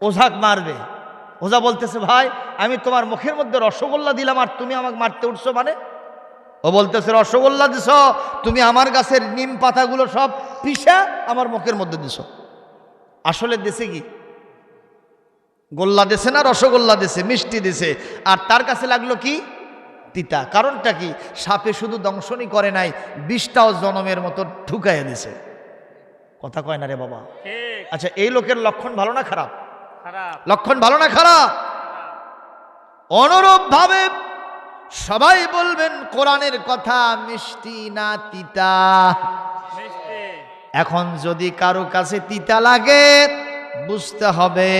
ওঝাক মারবে। ওঝা বলতেছে, ভাই আমি তোমার মুখের মধ্যে রসগোল্লা দিলাম আর তুমি আমাকে মারতে উঠছো মানে? ও বলতেছে, রসগোল্লা দিছ তুমি, আমার গাছের নিম পাতাগুলো সব পিষা আমার মুখের মধ্যে দিছ। আসলে দেশে কি গোল্লা দেশে না রসগোল্লা দেশে, মিষ্টি দেশে, আর তার কাছে লাগলো কি তিতা। কারণটা কি? সাপে শুধু দংশনই করে নাই, বিষটাও জনমের মতো ঢুকাইয়া দিছে। কথা কয় না রে বাবা? আচ্ছা, এই লোকের লক্ষণ ভালো না খারাপ? লক্ষণ ভালো না খারাপ? অনুরূপ ভাবে সবাই বলবেন কোরআনের কথা মিষ্টি না তিতা? এখন যদি কারো কাছে তিতা লাগে বুঝতে হবে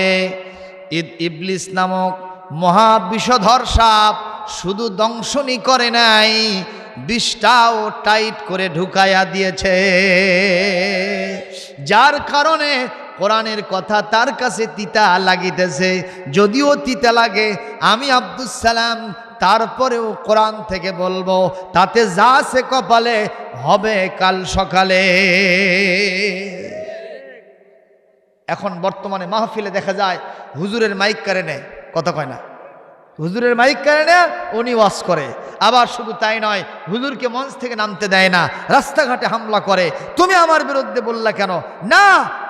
ইবলিস নামক মহা বিষধর সাপ শুধু দংশনই করে নাই, বিষটাও টাইট করে ঢুকাইয়া দিয়েছে, যার কারণে কোরআনের কথা তার কাছে তিতা লাগিতেছে। যদিও তিতা লাগে, আমি আব্দুস সালাম তারপরেও কোরআন থেকে বলবো, তাতে যা আছে কপালে হবে কাল সকালে। এখন বর্তমানে মাহফিলে দেখা যায় হুজুরের মাইক কারে নেয়, কথা কয় না? হুজুরের মাইক কারে নেয়, উনি ওয়াজ করে। আবার শুধু তাই নয়, হুজুরকে মঞ্চ থেকে নামতে দেয় না, রাস্তাঘাটে হামলা করে। তুমি আমার বিরুদ্ধে বললা কেন? না,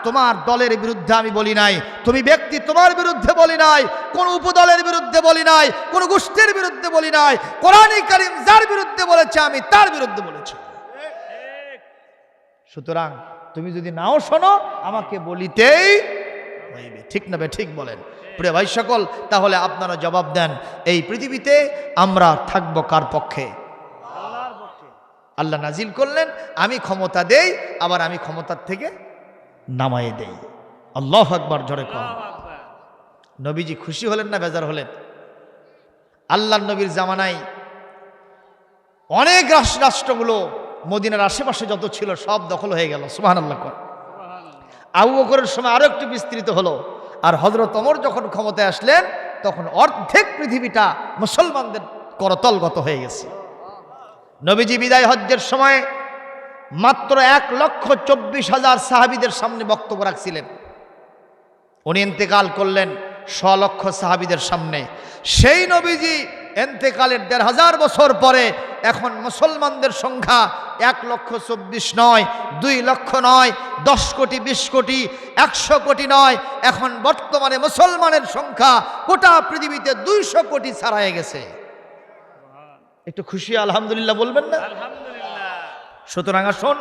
তোমার দলের বিরুদ্ধে আমি বলি নাই, তুমি ব্যক্তি তোমার বিরুদ্ধে বলি নাই, কোন উপদলের বিরুদ্ধে বলি নাই, কোন গোষ্ঠীর বিরুদ্ধে বলি নাই। কোরআনে কারীম যার বিরুদ্ধে বলেছে আমি তার বিরুদ্ধে বলেছি। সুতরাং তুমি যদি নাও শোনো আমাকে বলিতেই হইবে। ঠিক না? ঠিক বলেন প্রিয় ভাই সকল। তাহলে আপনারা জবাব দেন, এই পৃথিবীতে আমরা থাকবো কার পক্ষে? আল্লাহর পক্ষে। আল্লাহ নাজিল করলেন, আমি ক্ষমতা দেই আবার আমি ক্ষমতার থেকে নামাই দেই। আল্লাহু আকবার, জোরে কর। নবীজি খুশি হলেন না বেজার হলেন? আল্লাহর নবীর জামানায় অনেক রাষ্ট্রগুলো মদিনার আশেপাশে যত ছিল সব দখল হয়ে গেল। সুবহানাল্লাহ। আবু বকরের সময় আরো একটু বিস্তৃত হলো, আর হযরত ওমর যখন ক্ষমতায় আসলেন তখন অর্ধেক পৃথিবীটা মুসলমানদের করতলগত হয়ে গেছে। নবীজি বিদায় হজ্জের সময় মাত্র 1,24,000 সাহাবীদের সামনে বক্তব্য রাখছিলেন। উনি ইন্তেকাল করলেন 100 লক্ষ সাহাবীদের সামনে। সেই নবীজি ইন্তেকালের 1,500 বছর পরে এখন মুসলমানদের সংখ্যা 1,24,000 নয়, 2 লক্ষ নয়, 10 কোটি, 20 কোটি, 100 কোটি নয়। এখন বর্তমানে মুসলমানের সংখ্যা গোটা পৃথিবীতে 200 কোটি ছাড়াই গেছে। একটু খুশি আলহামদুলিল্লাহ বলবেন না? আলহামদুলিল্লাহ। সুতরাং আসুন,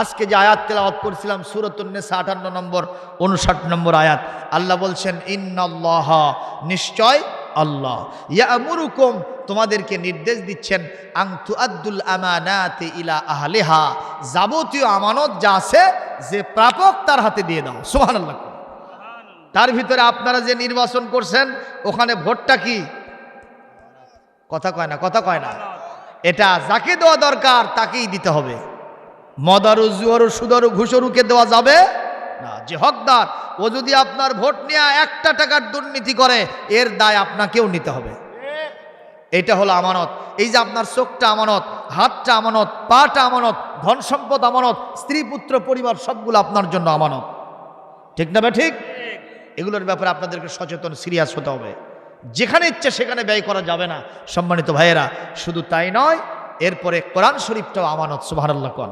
আজকে যে আয়াত তেলাওয়াত করছিলাম সূরাতুন নিসা 58 নম্বর 59 নম্বর আয়াত, আল্লাহ বলছেন ইন্নাল্লাহা, নিশ্চয় আল্লাহ, ইয়ামুরুকুম, তোমাদেরকে নির্দেশ দিচ্ছেন, আন তুআদ্দুল আমানাতি ইলা আহলিহা, যাবতীয় আমানত যা আছে যে প্রাপক তার হাতে দিয়ে দাও। সুবহানাল্লাহ। তার ভিতরে আপনারা যে নির্বাচন করছেন ওখানে ভোটটা কি? কথা কয় না, কথা কয় না। এটা যাকে দেওয়া দরকার তাকেই দিতে হবে। মদারু, জুয়ারু, সুদারু, ঘুষরুকে দেওয়া যাবে না। যে হকদার, ও যদি আপনার ভোট নিয়ে 1 টাকার দুর্নীতি করে এর দায় আপনাকেও নিতে হবে। এটা হলো আমানত। এই যে আপনার চোখটা আমানত, হাতটা আমানত, পাটা আমানত, ধন সম্পদ আমানত, স্ত্রী পুত্র পরিবার সবগুলো আপনার জন্য আমানত। ঠিক না ভাই? ঠিক। এগুলোর ব্যাপারে আপনাদেরকে সচেতন, সিরিয়াস হতে হবে। যেখানে ইচ্ছে সেখানে ব্যয় করা যাবে না। সম্মানিত ভাইয়েরা, শুধু তাই নয়, এরপরে কোরআন শরীফটাও আমানত। সুবহানাল্লাহ কোন।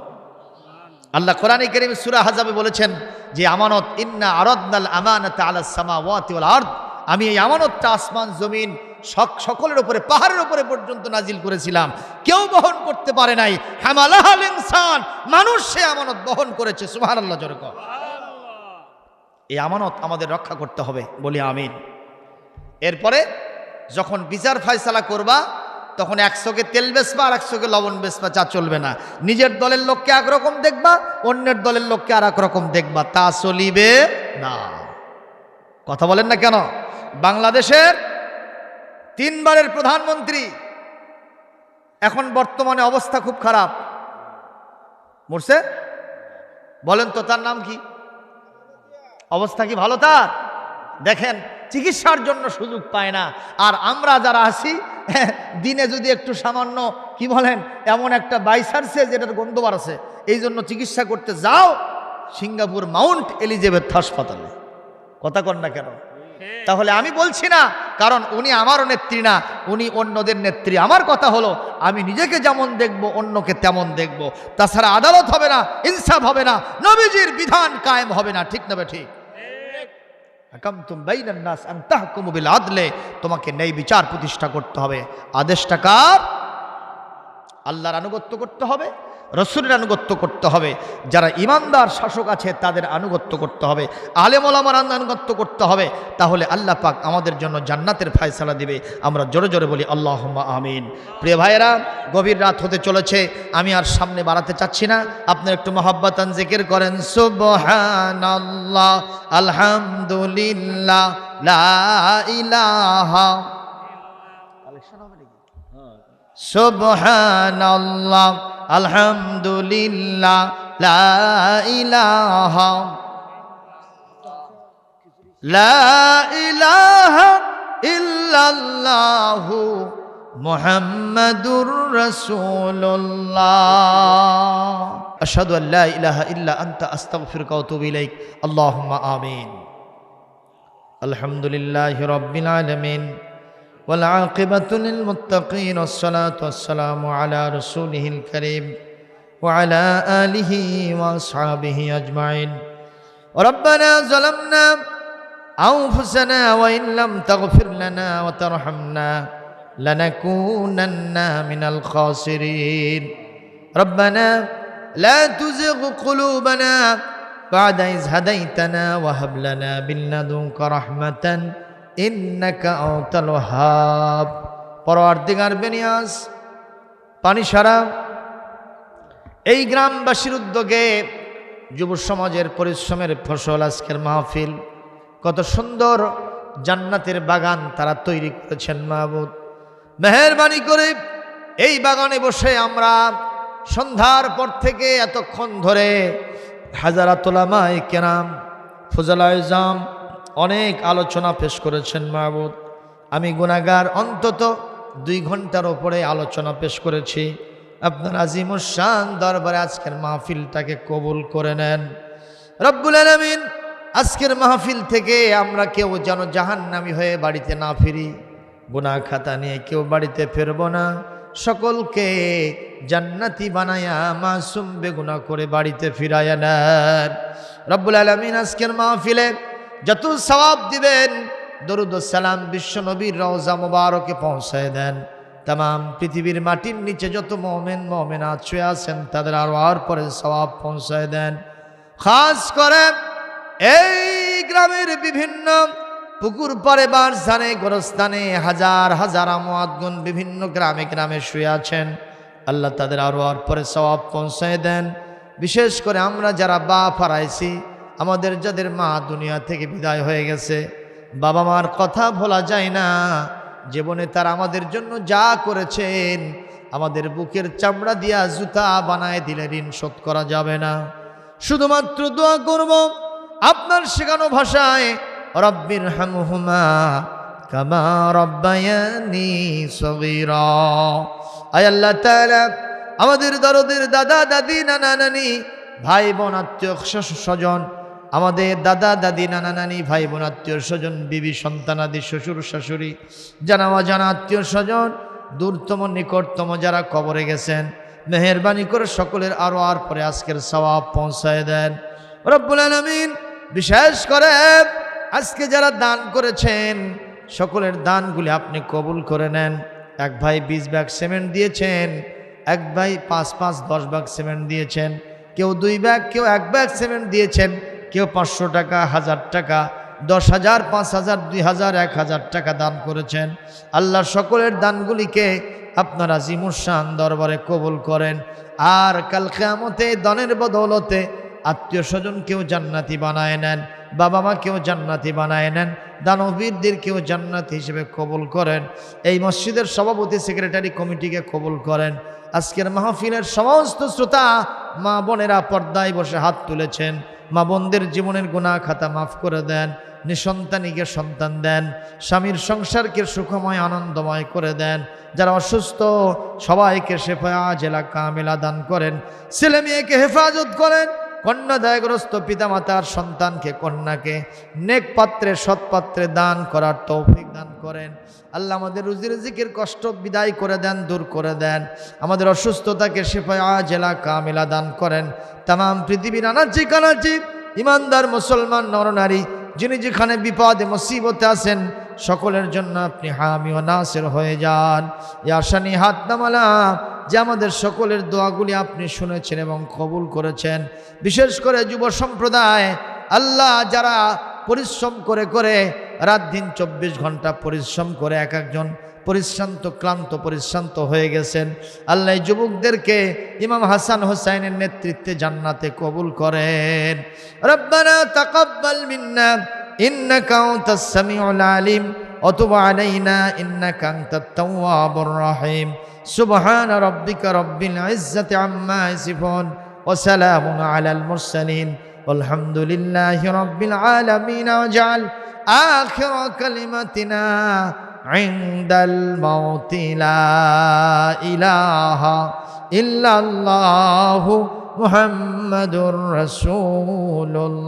আল্লাহ কোরআনে কারীম সূরা আহজাবে বলেছেন যে আমানত, ইন্না আরাদনাল আমানাতা আলাস সামাওয়াতি ওয়াল আরদ, আমি এই আমানতটা আসমান জমিন সকলের উপরে, পাহাড়ের উপরে পর্যন্ত নাজিল করেছিলাম, কেউ বহন করতে পারে নাই। হামালাহাল ইনসান, মানুষ সে আমানত বহন করেছে। সুবহানাল্লাহ জোরে কর। এই আমানত আমাদের রক্ষা করতে হবে, বলি আমিন। এরপরে যখন বিচার ফয়সালা করবা, তখন 100কে তেল বেচবা আর 100কে লবণ বেচবা, চা চলবে না। নিজের দলের লোককে একরকম দেখবা, অন্যের দলের লোককে আর এক রকম দেখবা, তা চলিবে না। কথা বলেন না কেন? বাংলাদেশের 3 বারের প্রধানমন্ত্রী, এখন বর্তমানে অবস্থা খুব খারাপ। মরছে? বলেন তো তার নাম কি? অবস্থা কি ভালো তার? দেখেন, চিকিৎসার জন্য সুযোগ পায় না। আর আমরা যারা আছি, দিনে যদি একটু সামান্য কি বলেন এমন একটা বাইসারছে যেটার গন্ধ বাড়ছে, এই জন্য চিকিৎসা করতে যাও সিঙ্গাপুর মাউন্ট এলিজাবেথ হাসপাতালে। কথা কন না কেন? তাহলে আমি বলছি না, কারণ উনি আমারও নেত্রী না, উনি অন্যদের নেত্রী। আমার কথা হলো, আমি নিজেকে যেমন দেখব অন্যকে তেমন দেখব। তাছাড়া আদালত হবে না, ইনসাফ হবে না, নবীজির বিধান কায়েম হবে না। ঠিক না বে ঠিক? হাকামতুম বাইনান নাস আন তাহকুমু বিল আদলে, তোমাকে ন্যায় বিচার প্রতিষ্ঠা করতে হবে। আদেশটা কার? আল্লাহর আনুগত্য করতে হবে, রসুলের আনুগত্য করতে হবে। যারা ইমানদার শাসক আছে তাদের আনুগত্য করতে হবে, আলেম ওলামার আনুগত্য করতে হবে। তাহলে আল্লাহ পাক আমাদের জন্য জান্নাতের ফয়সালা দিবে। আমরা জোরে জোরে বলি আল্লাহুম্মা আমিন। প্রিয় ভাইয়েরা, গভীর রাত হতে চলেছে, আমি আর সামনে বাড়াতে চাচ্ছি না। আপনারা একটু মহব্বতান জিকির করেন, সুবহানাল্লাহ, আলহামদুলিল্লাহ, লা ইলাহা, সুবহানাল্লাহ, আলহামদুলিল্লাহ, লা ইলাহা, লা ইলাহা ইল্লাল্লাহু মুহাম্মাদুর রাসূলুল্লাহ, আশহাদু আল লা ইলাহা ইল্লা আনতা আস্তাগফিরুকা ওয়া আতুবু ইলাইক। আল্লাহুম্মা আমিন। আলহামদুলিল্লাহি রাব্বিল আলামিন ওয়াল আকিবাতু লিল মুত্তাকিন, ওয়াসসালাতু ওয়াসসালামু আলা রাসূলিহিল কারীম ওয়া আলা আলিহি ওয়া আসহাবিহি আজমাইন। রব্বানা যালামনা আনফুসানা ওয়া ইন লাম তাগফির লানা ওয়া তারহামনা লানাকুনান্না মিনাল খাসিরিন। রব্বানা লা তুযিগ কুলুবানা বা'দা ইয হাদাইতানা ওয়া হাব লানা মিন লাদুনকা রাহমাতান ইন্নাকা আনতাল ওয়াহ্হাব। পরওয়ারদিগার বেনিয়াজ, পানি সারা এই গ্রামবাসীর উদ্যোগে যুব সমাজের পরিশ্রমের ফসল আজকের মাহফিল, কত সুন্দর জান্নাতের বাগান তারা তৈরি করেছেন। মাহবুব, মেহেরবানি করে এই বাগানে বসে আমরা সন্ধ্যার পর থেকে এতক্ষণ ধরে হাজারাত উলামায়ে কেরাম, ফুজালায়ে জাম অনেক আলোচনা পেশ করেছেন। মাহবুব, আমি গুনাহগার, অন্তত 2 ঘন্টার উপরে আলোচনা পেশ করেছি। আপনার আজিমুশ শান দরবারে আজকের মাহফিলটাকে কবুল করে নেন রব্বুল আলামিন। আজকের মাহফিল থেকে আমরা কেউ যেন জাহান্নামী হয়ে বাড়িতে না ফিরি, গুনাহ খাতা নিয়ে কেউ বাড়িতে ফিরব না। সকলকে জান্নাতি বানায়া মাসুম বেগুনাহ করে বাড়িতে ফিরায়া নেন রব্বুল আলামিন। আজকের মাহফিলে যত সওয়াব দিবেন, দরুদ ও সালাম বিশ্ব নবীর রওজা মুবারকে পৌঁছায় দেন। तमाम पृथिवीर माटिर नीचे जो मोमेन मोमेनात शुए आছেন তাদের আরওয়ার পরে সওয়াব পৌঁছায় দেন। খাস করে এই গ্রামের বিভিন্ন পুকুর পারে বারসানে গোরস্থানে হাজার হাজার আমওয়াতগুন বিভিন্ন গ্রামে গ্রামে শুয়ে আছেন, আল্লাহ তাদের আরওয়ার পরে সওয়াব পৌঁছায় দেন। বিশেষ করে আমরা যারা বাপ হারাইছি, আমাদের যাদের মা দুনিয়া থেকে বিদায় হয়ে গেছে, বাবা মার কথা ভোলা যায় না। জীবনে তারা আমাদের জন্য যা করেছেন, আমাদের বুকের চামড়া দিয়া জুতা বানায় দিলে ঋণ শোধ করা যাবে না। শুধুমাত্র দোয়া করব আপনার শেখানো ভাষায়, রব্বির হামহুমা কামা রাব্বায়ানি সগীরা। আয় আল্লাহ তাআলা আমাদের দরদের দাদা দাদি নানা নানি ভাই বোন আত্মীয় স্বজন, আমাদের দাদা দাদি নানা নানি ভাই বোন আত্মীয় স্বজন বিবি সন্তানাদি শ্বশুর শাশুড়ি জানা অজানা আত্মীয় স্বজন দূরতম নিকটতম যারা কবরে গেছেন, মেহেরবানি করে সকলের আরো আর পরে আজকের সওয়াব পৌঁছায় দেন রব্বুল আলামিন। বিশেষ করে আজকে যারা দান করেছেন সকলের দানগুলি আপনি কবুল করে নেন। এক ভাই 20 ব্যাগ সিমেন্ট দিয়েছেন, এক ভাই 5 10 ব্যাগ সিমেন্ট দিয়েছেন, কেউ 2 ব্যাগ, কেউ 1 ব্যাগ সিমেন্ট দিয়েছেন, কেউ 500 টাকা, 1000 টাকা, 10,000, 5,000, 2,000, 1,000 টাকা দান করেছেন। আল্লাহ সকলের দানগুলিকে আপনারা জিমুশান দরবারে কবুল করেন। আর কাল কিয়ামতে দানের বদৌলতে আত্মীয় স্বজন কেউ জান্নাতি বানায় নেন, বাবা মা কেউ জান্নাতি বানায় নেন, দানবীরদের কেউ জান্নাতি হিসেবে কবুল করেন। এই মসজিদের সভাপতি সেক্রেটারি কমিটিকে কবুল করেন। আজকের মাহফিলের সমস্ত শ্রোতা মা বোনেরা পর্দায় বসে হাত তুলেছেন, মা বোনদের জীবনের গুনাহ খাতা মাফ করে দেন, নিঃসন্তানীকে সন্তান দেন, স্বামীর সংসারকে সুখময় আনন্দময় করে দেন। যারা অসুস্থ সবাইকে শেফা আজেলা কামেলা দান করেন, ছেলে মেয়েকে হেফাজত করেন, কন্যাদায়গ্রস্ত পিতামাতার সন্তানকে কন্যাকে নেক পাত্রে সৎপাত্রে দান করার তৌফিক দান করেন। আল্লাহ আমাদের রুজি রিজিকের কষ্ট বিদায় করে দেন, দূর করে দেন। আমাদের অসুস্থতাকে শেফা আজেলা কামেলা দান করেন। তামাম পৃথিবীর আনাচি কানাচি ইমানদার মুসলমান নরনারী যিনি যেখানে বিপদে মুসিবতে আছেন সকলের জন্য আপনি হামি ও নাসির হয়ে যান। ইয়া শানি হাত নামালা যে আমাদের সকলের দোয়াগুলি আপনি শুনেছেন এবং কবুল করেছেন। বিশেষ করে যুব সম্প্রদায় আল্লাহ যারা পরিশ্রম করে করে রাত দিন 24 ঘন্টা পরিশ্রম করে এক একজন ক্লান্ত পরিশ্রান্ত হয়ে গেছেন, আল্লাহ যুবকদেরকে ইমাম হাসান হোসাইনের নেতৃত্বে জান্নাতে কবুল করেন। রব্বানা তাকাব্বাল মিন্না ইন্নাকা আনতাস সামিউল আলিম ওয়া তুব আলাইনা ইন্নাকা আনতাত তাওয়াবুর রহিম। সুবহান রাব্বিকা রাব্বিল ইজ্জাতি আম্মা ইয়াসিফুন ওয়া সালামুন আলাল মুরসালিন ওয়ালহামদুলিল্লাহি রাব্বিল আলামিন। ওয়াজআল আখির কালিমাতিনা ইনদাল মাউতি লা ইলাহা ইল্লাল্লাহু মুহাম্মাদুর রাসূলুল্লাহ।